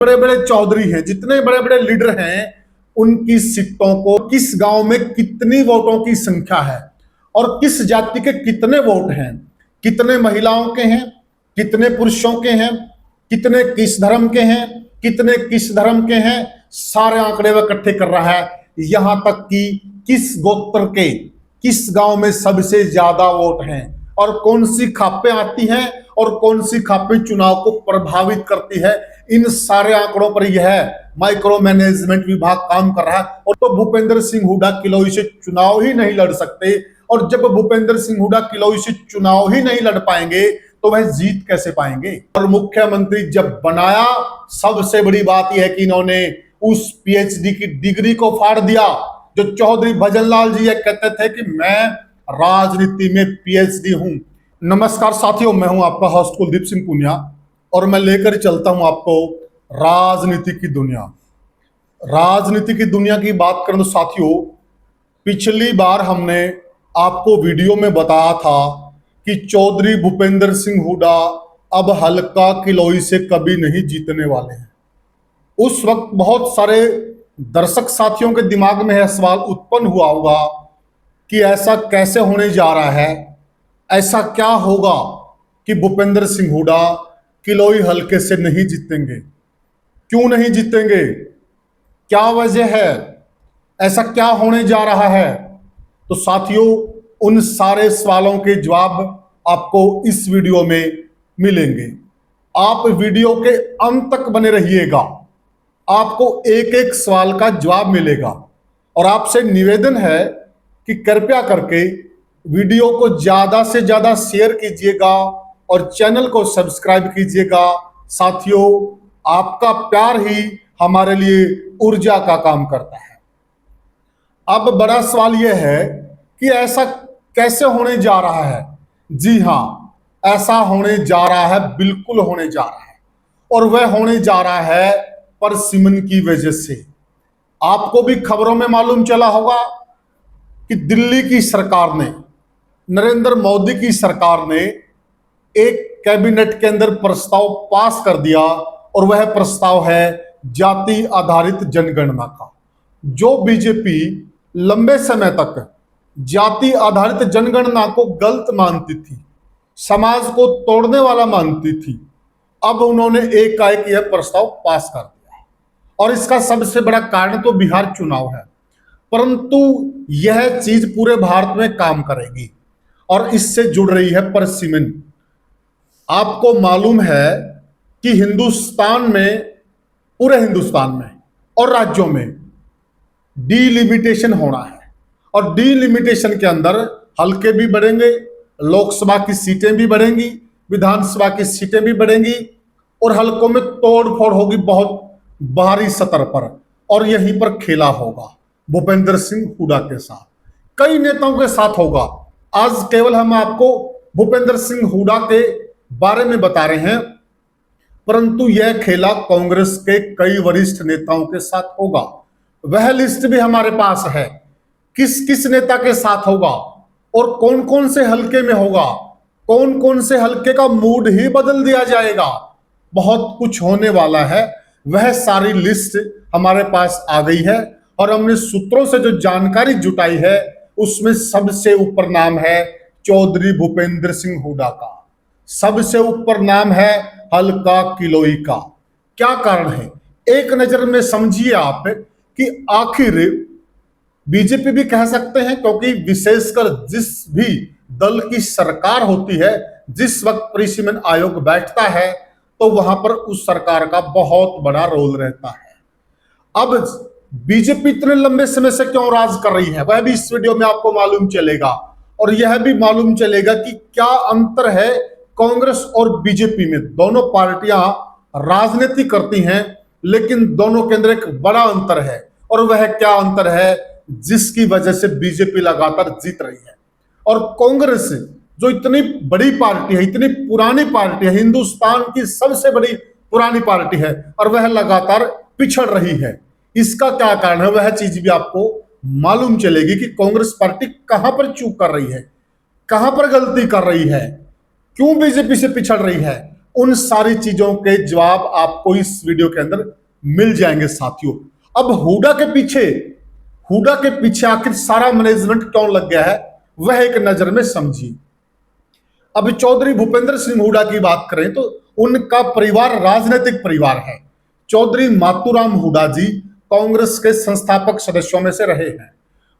बड़े बड़े चौधरी हैं, जितने बड़े बड़े लीडर हैं, उनकी सीटों को किस गांव में कितनी वोटों की संख्या है और किस जाति के कितने वोट हैं, कितने महिलाओं के हैं, कितने पुरुषों के हैं, कितने किस धर्म के हैं, कितने किस धर्म के हैं, सारे आंकड़े वह इकट्ठे कर रहा है। यहां तक कि किस गोत्र के किस गांव में सबसे ज्यादा वोट हैं और कौन सी खापें आती हैं और कौन सी खापें चुनाव को प्रभावित करती है, इन सारे आंकड़ों पर यह माइक्रो मैनेजमेंट विभाग काम कर रहा है। और तो भूपेंद्र सिंह हुड्डा किलोई से चुनाव ही नहीं लड़ सकते, और जब भूपेंद्र सिंह हुड्डा किलोई से चुनाव ही नहीं लड़ पाएंगे तो वह जीत कैसे पाएंगे। और मुख्यमंत्री जब बनाया, सबसे बड़ी बात यह है कि इन्होंने उस पीएचडी की डिग्री को फाड़ दिया जो चौधरी भजनलाल जी ये कहते थे कि मैं राजनीति में पीएचडी हूं। नमस्कार साथियों, मैं हूं आपका होस्ट कुलदीप सिंह पुनिया और मैं लेकर चलता हूं आपको राजनीति की दुनिया। राजनीति की दुनिया की बात करें तो साथियों, पिछली बार हमने आपको वीडियो में बताया था कि चौधरी भूपेंद्र सिंह हुड्डा अब हल्का किलोई से कभी नहीं जीतने वाले हैं। उस वक्त बहुत सारे दर्शक साथियों के दिमाग में यह सवाल उत्पन्न हुआ होगा कि ऐसा कैसे होने जा रहा है, ऐसा क्या होगा कि भूपेंद्र सिंह हुड्डा किलोई हल्के से नहीं जीतेंगे, क्यों नहीं जीतेंगे, क्या वजह है, ऐसा क्या होने जा रहा है। तो साथियों, उन सारे सवालों के जवाब आपको इस वीडियो में मिलेंगे। आप वीडियो के अंत तक बने रहिएगा, आपको एक एक सवाल का जवाब मिलेगा। और आपसे निवेदन है कि कृपया करके वीडियो को ज्यादा से ज्यादा शेयर कीजिएगा और चैनल को सब्सक्राइब कीजिएगा। साथियों, आपका प्यार ही हमारे लिए ऊर्जा का काम करता है। अब बड़ा सवाल यह है कि ऐसा कैसे होने जा रहा है। जी हां, ऐसा होने जा रहा है, बिल्कुल होने जा रहा है, और वह होने जा रहा है परसिमन की वजह से। आपको भी खबरों में मालूम चला होगा कि दिल्ली की सरकार ने, नरेंद्र मोदी की सरकार ने एक कैबिनेट के अंदर प्रस्ताव पास कर दिया, और वह प्रस्ताव है जाति आधारित जनगणना का। जो बीजेपी लंबे समय तक जाति आधारित जनगणना को गलत मानती थी, समाज को तोड़ने वाला मानती थी, अब उन्होंने एकाएक यह प्रस्ताव पास कर दिया। और इसका सबसे बड़ा कारण तो बिहार चुनाव है, परंतु यह चीज पूरे भारत में काम करेगी और इससे जुड़ रही है परसिमन। आपको मालूम है कि हिंदुस्तान में, पूरे हिंदुस्तान में और राज्यों में डीलिमिटेशन होना है, और डीलिमिटेशन के अंदर हल्के भी बढ़ेंगे, लोकसभा की सीटें भी बढ़ेंगी, विधानसभा की सीटें भी बढ़ेंगी, और हल्कों में तोड़ फोड़ होगी बहुत भारी सतर पर। और यहीं पर खेला होगा भूपेंद्र सिंह हुड्डा के साथ, कई नेताओं के साथ होगा। आज केवल हम आपको भूपेंद्र सिंह हुड्डा के बारे में बता रहे हैं, परंतु यह खेला कांग्रेस के कई वरिष्ठ नेताओं के साथ होगा। वह लिस्ट भी हमारे पास है, किस किस नेता के साथ होगा और कौन कौन से हल्के में होगा, कौन कौन से हल्के का मूड ही बदल दिया जाएगा। बहुत कुछ होने वाला है, वह सारी लिस्ट हमारे पास आ गई है, और हमने सूत्रों से जो जानकारी जुटाई है उसमें सबसे ऊपर नाम है चौधरी भूपेंद्र सिंह हुड्डा का, सबसे ऊपर नाम है हल्का किलोई का। क्या कारण है, एक नजर में समझिए आप कि आखिर बीजेपी भी कह सकते हैं, क्योंकि विशेषकर जिस भी दल की सरकार होती है, जिस वक्त परिसीमन आयोग बैठता है, तो वहां पर उस सरकार का बहुत बड़ा रोल रहता है। अब बीजेपी इतने लंबे समय से क्यों राज कर रही है, वह भी इस वीडियो में आपको मालूम चलेगा, और यह भी मालूम चलेगा कि क्या अंतर है कांग्रेस और बीजेपी में। दोनों पार्टियां राजनीति करती हैं, लेकिन दोनों के अंदर एक बड़ा अंतर है, और वह क्या अंतर है जिसकी वजह से बीजेपी लगातार जीत रही है। और कांग्रेस जो इतनी बड़ी पार्टी है, इतनी पुरानी पार्टी है, हिंदुस्तान की सबसे बड़ी पुरानी पार्टी है, और वह लगातार पिछड़ रही है। इसका क्या कारण है, वह चीज भी आपको मालूम चलेगी कि कांग्रेस पार्टी कहां पर चूक कर रही है, कहां पर गलती कर रही है, क्यों बीजेपी से पिछड़ रही है। उन सारी चीजों के जवाब आपको इस वीडियो के अंदर मिल जाएंगे साथियों। अब हुडा के पीछे आखिर सारा मैनेजमेंट क्यों लग गया है, वह एक नजर में समझिए। अब चौधरी भूपेंद्र सिंह हुडा की बात करें तो उनका परिवार राजनीतिक परिवार है। चौधरी मातूराम हुडा जी कांग्रेस के संस्थापक सदस्यों में से रहे हैं।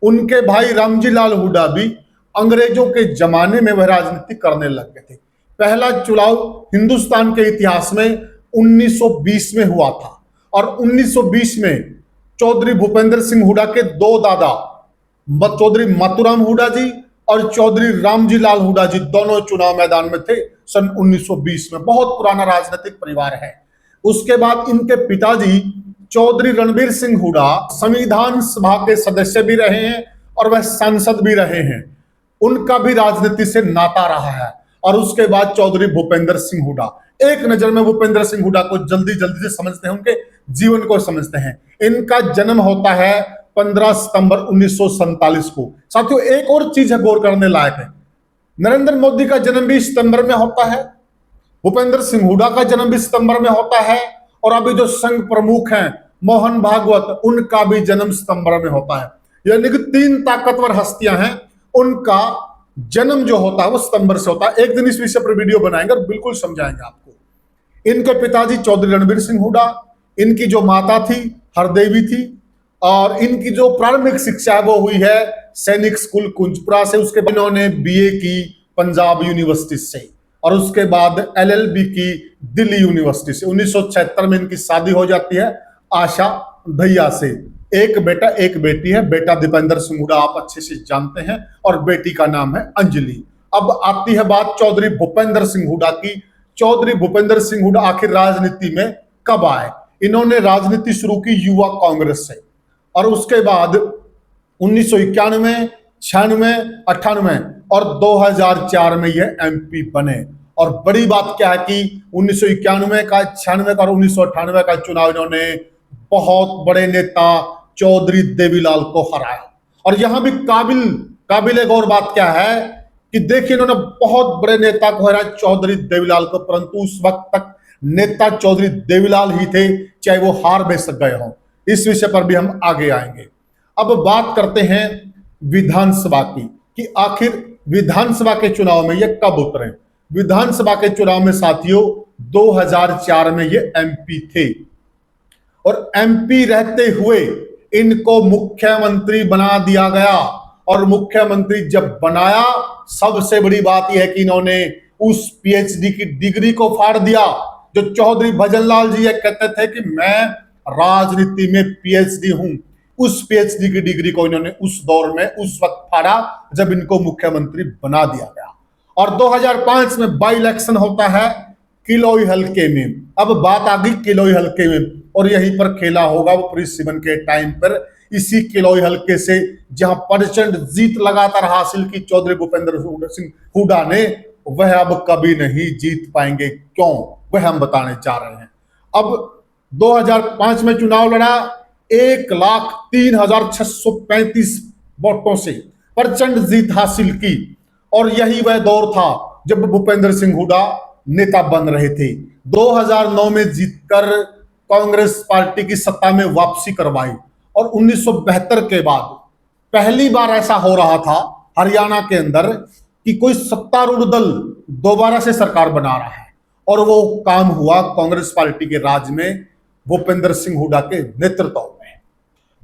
उनके भाई रामजी लाल हुडा भी अंग्रेजों के जमाने में वह राजनीति करने लग गए थे। पहला चुनाव हिंदुस्तान के इतिहास में 1920 में हुआ था और 1920 में चौधरी भूपेंद्र सिंह हुडा के दो दादा चौधरी मातूराम हुडा जी और चौधरी रामजी लाल हुडा जी दोनों चुनाव मैदान में थे सन 1920 में। बहुत पुराना राजनीतिक परिवार है। उसके बाद इनके पिताजी चौधरी रणबीर सिंह हुडा संविधान सभा के सदस्य भी रहे हैं और वह सांसद भी रहे हैं। उनका भी राजनीति से नाता रहा है। और उसके बाद चौधरी भूपेंद्र सिंह हुडा, एक नजर में भूपेंद्र सिंह हुडा को जल्दी जल्दी से समझते हैं, उनके जीवन को समझते हैं। इनका जन्म होता है 15 सितंबर 1947 को। साथियों एक और चीज है गौर करने लायक है, नरेंद्र मोदी का जन्म भी सितंबर में होता है, भूपेंद्र सिंह हुडा का जन्म भी सितंबर में होता है और अभी जो संघ प्रमुख हैं मोहन भागवत, उनका भी जन्म सितंबर में होता है। यानी कि तीन ताकतवर हस्तियां हैं, उनका जन्म जो होता है वो सितंबर से होता है। एक दिन इस विषय पर वीडियो बनाएंगे और बिल्कुल समझाएंगे आपको। इनके पिताजी चौधरी रणबीर सिंह हुडा, इनकी जो माता थी हरदेवी थी और इनकी जो प्रारंभिक शिक्षा है वो हुई है सैनिक स्कूल कुंजपुरा से। उसके बाद इन्होंने बीए की पंजाब यूनिवर्सिटी से और उसके बाद एलएलबी की दिल्ली यूनिवर्सिटी से। 1976 में इनकी शादी हो जाती है आशा भैया से। एक बेटा एक बेटी है। बेटा दीपेंद्र सिंह हुडा आप अच्छे से जानते हैं और बेटी का नाम है अंजलि। अब आती है बात चौधरी भूपेंद्र सिंह हुडा की। चौधरी भूपेंद्र सिंह हुडा आखिर राजनीति में कब आए? इन्होंने राजनीति शुरू की युवा कांग्रेस से और उसके बाद 1991, 96, 98 और 2004 में यह एमपी बने। और बड़ी बात क्या है कि 1991 का, 96 का और 1998 का चुनाव इन्होंने बहुत बड़े नेता चौधरी देवीलाल को हराया। और यहां भी काबिल गौर बात क्या है कि देखिए इन्होंने बहुत बड़े नेता को हराया चौधरी देवीलाल को, परंतु उस वक्त तक नेता चौधरी देवीलाल ही थे, चाहे वो हार में सक गए हों। इस विषय पर भी हम आगे आएंगे। अब बात करते हैं विधानसभा की कि आखिर विधानसभा के चुनाव में ये कब उतरे। विधानसभा के चुनाव में साथियों 2004 में ये एमपी थे और एमपी रहते हुए इनको मुख्यमंत्री बना दिया गया। और मुख्यमंत्री जब बनाया, सबसे बड़ी बात यह है कि इन्होंने उस पीएचडी की डिग्री को फाड़ दिया। जो चौधरी भजनलाल जी ये कहते थे कि मैं राजनीति में पीएचडी हूं, उस पीएचडी की डिग्री को इन्होंने उस दौर में उस वक्त फाड़ा जब इनको मुख्यमंत्री बना दिया गया। और 2005 में बाई इलेक्शन होता है किलोई हल्के में। अब बात आ गई किलोई हल्के में और यहीं पर खेला होगा वो प्रिंस सिबन के टाइम पर। इसी किलोई हल्के से जहां प्रचंड जीत लगातार हासिल की चौधरी भूपेंद्र सिंह हुडा ने, वह अब कभी नहीं जीत पाएंगे। क्यों, वह हम बताने जा रहे हैं। अब 2005 में चुनाव लड़ा, 1,03,635 वोटों से प्रचंड जीत हासिल की और यही वह दौर था जब भूपेंद्र सिंह हुडा नेता बन रहे थे। 2009 में जीतकर कांग्रेस पार्टी की सत्ता में वापसी करवाई और 1972 के बाद पहली बार ऐसा हो रहा था हरियाणा के अंदर कि कोई सत्तारूढ़ दल दोबारा से सरकार बना रहा है और वो काम हुआ कांग्रेस पार्टी के राज में भूपेंद्र सिंह हुडा के नेतृत्व में।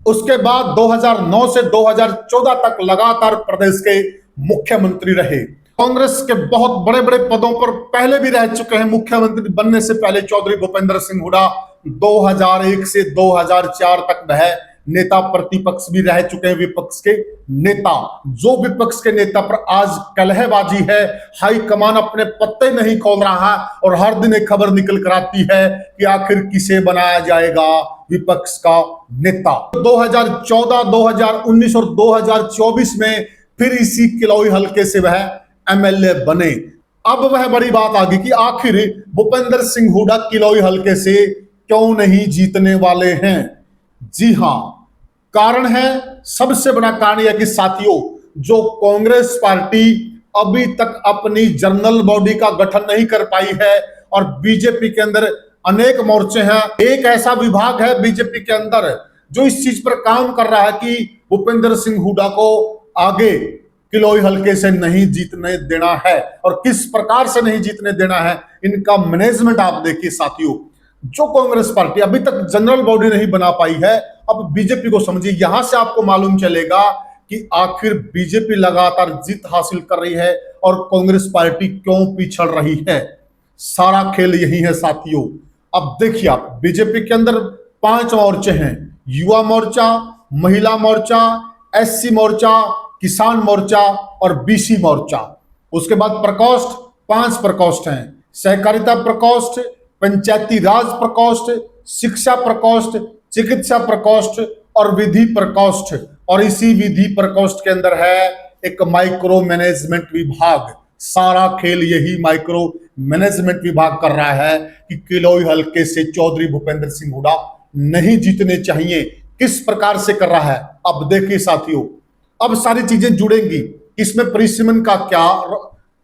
उसके बाद 2009 से 2014 तक लगातार प्रदेश के मुख्यमंत्री रहे। कांग्रेस के बहुत बड़े बड़े पदों पर पहले भी रह चुके हैं। मुख्यमंत्री बनने से पहले चौधरी भूपेंद्र सिंह हुडा 2001 से 2004 तक वह नेता प्रतिपक्ष भी रह चुके हैं, विपक्ष के नेता। जो विपक्ष के नेता पर आज कलहबाजी है, हाईकमान अपने पत्ते नहीं खोल रहा है और हर दिन एक खबर निकल कर आती है कि आखिर किसे बनाया जाएगा विपक्ष का नेता। 2014, 2019 और 2024 में फिर इसी किलोई हल्के से वह एमएलए बने। अब वह बड़ी बात आ गई कि आखिर भूपेंद्र सिंह हुडा किलोई हल्के से क्यों नहीं जीतने वाले हैं। जी हां, कारण है, सबसे बड़ा कारण यह कि साथियों जो कांग्रेस पार्टी अभी तक अपनी जनरल बॉडी का गठन नहीं कर पाई है। और बीजेपी के अंदर अनेक मोर्चे हैं। एक ऐसा विभाग है बीजेपी के अंदर जो इस चीज पर काम कर रहा है कि भूपेंद्र सिंह हुड्डा को आगे किलोई हल्के से नहीं जीतने देना है। और किस प्रकार से नहीं जीतने देना है, इनका मैनेजमेंट आप देखिए साथियों। जो कांग्रेस पार्टी अभी तक जनरल बॉडी नहीं बना पाई है, अब बीजेपी को समझिए। यहां से आपको मालूम चलेगा कि आखिर बीजेपी लगातार जीत हासिल कर रही है और कांग्रेस पार्टी क्यों पिछड़ रही है। सारा खेल यही है साथियों। अब देखिए आप, बीजेपी के अंदर 5 मोर्चे हैं: युवा मोर्चा, महिला मोर्चा, एससी मोर्चा, किसान मोर्चा और बीसी मोर्चा। उसके बाद प्रकोष्ठ, 5 प्रकोष्ठ हैं: सहकारिता प्रकोष्ठ, पंचायती राज प्रकोष्ठ, शिक्षा प्रकोष्ठ, चिकित्सा प्रकोष्ठ और विधि प्रकोष्ठ। और इसी विधि प्रकोष्ठ के अंदर है एक माइक्रो मैनेजमेंट विभाग। सारा खेल यही माइक्रो मैनेजमेंट विभाग कर रहा है कि किलोई हल्के से चौधरी भूपेंद्र सिंह हुड्डा नहीं जीतने चाहिए। किस प्रकार से कर रहा है, अब देखिए साथियों। अब सारी चीजें जुड़ेंगी। इसमें परिसीमन का क्या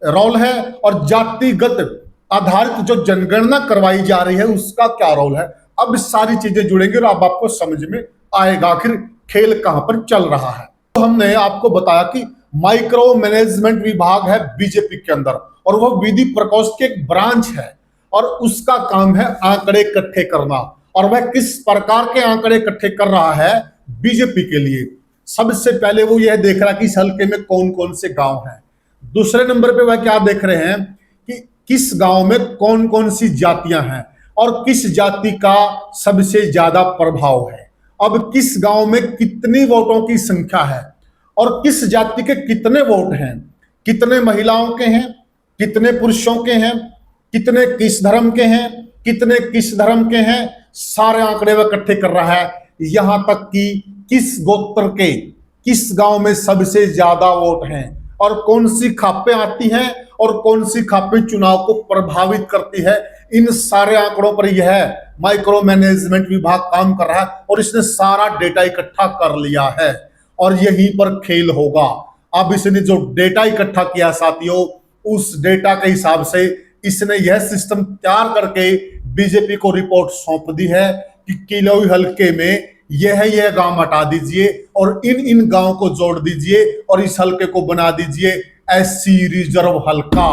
रोल है और जातिगत आधारित जो जनगणना करवाई जा रही है उसका क्या रोल है। अब सारी चीजें जुड़ेंगी और अब आपको समझ में आएगा आखिर खेल कहां पर चल रहा है। तो हमने आपको बताया कि माइक्रो मैनेजमेंट विभाग है बीजेपी के अंदर और वह विधि प्रकोष्ठ की एक ब्रांच है और उसका काम है आंकड़े इकट्ठे करना। और वह किस प्रकार के आंकड़े इकट्ठे कर रहा है बीजेपी के लिए। सबसे पहले वो यह देख रहा है कि इस हल्के में कौन कौन से गांव हैं। दूसरे नंबर पे वह क्या देख रहे हैं कि किस गांव में कौन कौन सी जातियां हैं और किस जाति का सबसे ज्यादा प्रभाव है। अब किस गांव में कितनी वोटों की संख्या है और किस जाति के कितने वोट हैं, कितने महिलाओं के हैं, कितने पुरुषों के हैं, कितने किस धर्म के हैं, कितने किस धर्म के हैं, सारे आंकड़े वह इकट्ठे कर रहा है। यहां तक कि किस गोत्र के किस गांव में सबसे ज्यादा वोट हैं और कौन सी खापें आती हैं और कौन सी खापें चुनाव को प्रभावित करती है। इन सारे आंकड़ों पर यह माइक्रो मैनेजमेंट विभाग काम कर रहा है और इसने सारा डेटा इकट्ठा कर लिया है और यहीं पर खेल होगा। अब इसने जो डेटा इकट्ठा किया साथियों, उस डेटा के हिसाब से इसने यह सिस्टम तैयार करके बीजेपी को रिपोर्ट सौंप दी है कि किलोई हल्के में यह गांव हटा दीजिए और इन गांव को जोड़ दीजिए और इस हल्के को बना दीजिए एससी रिजर्व हल्का।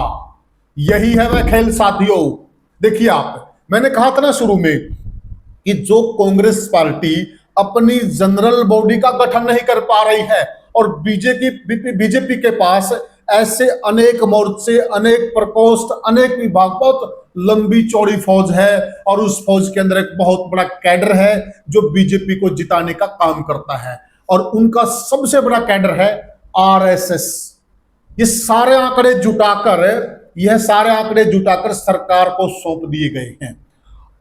यही है वह खेल साथियों। देखिए आप, मैंने कहा था ना शुरू में कि जो कांग्रेस पार्टी अपनी जनरल बॉडी का गठन नहीं कर पा रही है और बीजेपी के पास ऐसे अनेक मोर्चे, अनेक प्रकोष्ठ, अनेक विभाग, बहुत लंबी चौड़ी फौज है और उस फौज के अंदर एक बहुत बड़ा कैडर है जो बीजेपी को जिताने का काम करता है और उनका सबसे बड़ा कैडर है आरएसएस। ये सारे आंकड़े जुटाकर सरकार को सौंप दिए गए हैं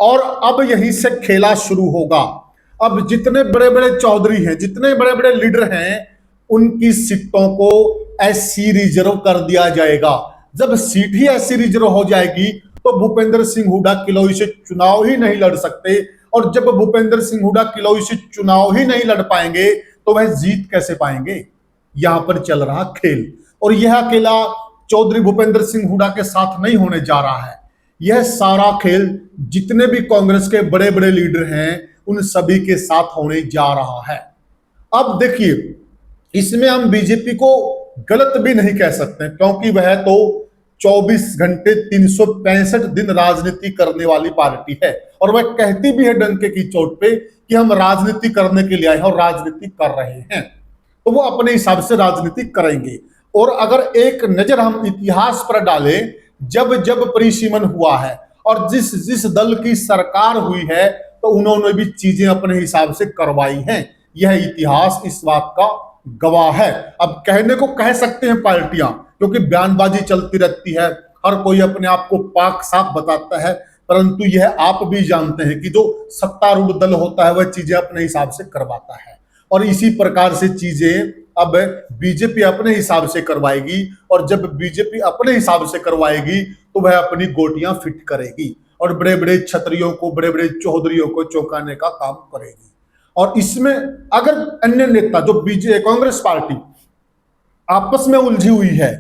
और अब यहीं से खेला शुरू होगा। अब जितने बड़े बड़े चौधरी हैं, जितने बड़े बड़े लीडर हैं, उनकी सीटों को एससी रिजर्व कर दिया जाएगा। जब सीट ही एससी रिजर्व हो जाएगी तो भूपेंद्र सिंह हुड्डा किलोई से चुनाव ही नहीं लड़ सकते और जब भूपेंद्र सिंह हुड्डा किलोई से चुनाव ही नहीं लड़ पाएंगे तो वह जीत कैसे पाएंगे। यहां पर चल रहा खेल और यह अकेला चौधरी भूपेंद्र सिंह हुड्डा के साथ नहीं होने जा रहा है। यह सारा खेल जितने भी कांग्रेस के बड़े बड़े लीडर हैं उन सभी के साथ होने जा रहा है। अब देखिए, इसमें हम बीजेपी को गलत भी नहीं कह सकते क्योंकि वह तो 24 घंटे 365 दिन राजनीति करने वाली पार्टी है और वह कहती भी है डंके की चोट पे कि हम राजनीति करने के लिए आए हैं और राजनीति कर रहे हैं। तो वो अपने हिसाब से राजनीति करेंगे। और अगर एक नजर हम इतिहास पर डालें, जब जब परिसीमन हुआ है और जिस जिस दल की सरकार हुई है तो उन्होंने भी चीजें अपने हिसाब से करवाई हैं। यह इतिहास इस बात का गवाह है। अब कहने को कह सकते हैं पार्टियां, क्योंकि बयानबाजी चलती रहती है, हर कोई अपने आप को पाक साफ बताता है, परंतु यह आप भी जानते हैं कि जो सत्तारूढ़ दल होता है वह चीजें अपने हिसाब से करवाता है और इसी प्रकार से चीजें अब बीजेपी अपने हिसाब से करवाएगी और जब बीजेपी अपने हिसाब से करवाएगी तो वह अपनी गोटियां फिट करेगी और बड़े बड़े छतरियों को, बड़े बड़े चौधरियों को चौंकाने का काम करेगी। और इसमें अगर अन्य नेता जो कांग्रेस पार्टी आपस में उलझी हुई है,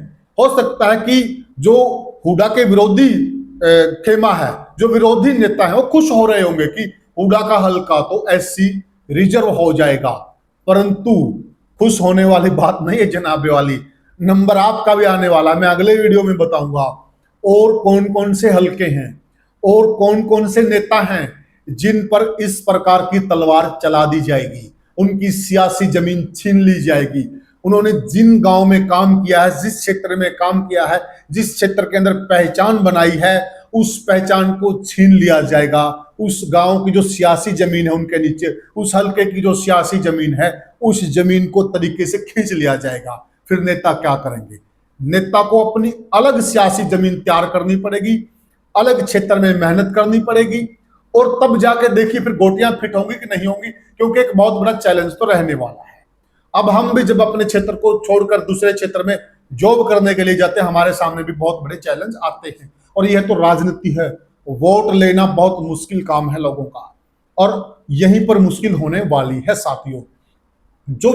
हो सकता है कि जो हुडा के विरोधी खेमा है, जो विरोधी नेता है, वो खुश हो रहे होंगे कि हुडा का हल्का तो एससी रिजर्व हो जाएगा, परंतु खुश होने वाली बात नहीं है जनाबे वाली। नंबर आपका भी आने वाला, मैं अगले वीडियो में बताऊंगा और कौन कौन से हल्के हैं और कौन कौन से नेता हैं जिन पर इस प्रकार की तलवार चला दी जाएगी, उनकी सियासी जमीन छीन ली जाएगी। उन्होंने जिन गांव में काम किया है, जिस क्षेत्र में काम किया है, जिस क्षेत्र के अंदर पहचान बनाई है, उस पहचान को छीन लिया जाएगा। उस गांव की जो सियासी जमीन है उनके नीचे, उस हल्के की जो सियासी जमीन है, उस जमीन को तरीके से खींच लिया जाएगा। फिर नेता क्या करेंगे? नेता को अपनी अलग सियासी जमीन तैयार करनी पड़ेगी, अलग क्षेत्र में मेहनत करनी पड़ेगी, और तब जाके देखिए फिर गोटियां फिट होंगी कि नहीं होंगी, क्योंकि एक बहुत बड़ा चैलेंज तो रहने वाला है। अब हम भी जब अपने क्षेत्र को छोड़कर दूसरे क्षेत्र में जॉब करने के लिए जाते हैं, हमारे सामने भी बहुत बड़े चैलेंज आते हैं, और यह तो राजनीति है। वोट लेना बहुत मुश्किल काम है लोगों का, और यहीं पर मुश्किल होने वाली है साथियों। जो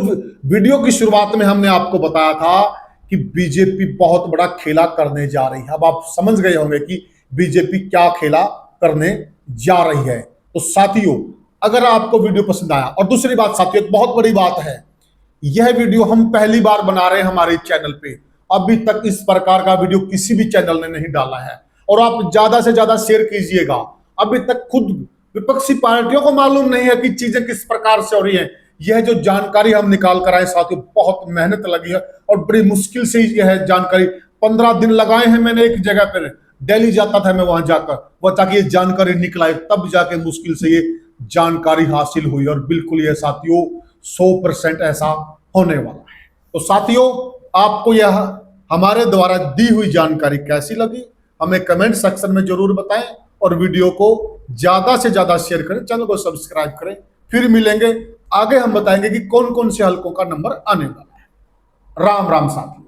वीडियो की शुरुआत में हमने आपको बताया था कि बीजेपी बहुत बड़ा खेला करने जा रही है, अब आप समझ गए होंगे कि बीजेपी क्या खेला करने जा रही है। तो साथियों, अगर आपको वीडियो पसंद आया, और दूसरी बात साथियों, एक बहुत बड़ी बात है, यह वीडियो हम पहली बार बना रहे हैं हमारे चैनल पे, अभी तक इस प्रकार का वीडियो किसी भी चैनल ने नहीं डाला है, और आप ज्यादा से ज्यादा शेयर कीजिएगा। अभी तक खुद विपक्षी पार्टियों को मालूम नहीं है कि चीजें किस प्रकार से हो रही हैं। यह जो जानकारी हम निकाल कर आए साथियों, बहुत मेहनत लगी है, और बड़ी मुश्किल से यह जानकारी 15 दिन लगाए हैं मैंने एक जगह पर, दिल्ली जाता था मैं वहां जाकर, वो ताकि ये जानकारी निकल आए, तब जाके मुश्किल से ये जानकारी हासिल हुई, और बिल्कुल यह साथियों 100% ऐसा होने वाला है। तो साथियों, आपको यह हमारे द्वारा दी हुई जानकारी कैसी लगी, हमें कमेंट सेक्शन में जरूर बताएं, और वीडियो को ज्यादा से ज्यादा शेयर करें, चैनल को सब्सक्राइब करें। फिर मिलेंगे, आगे हम बताएंगे कि कौन कौन से हलकों का नंबर आने वाला है। राम राम साथियों।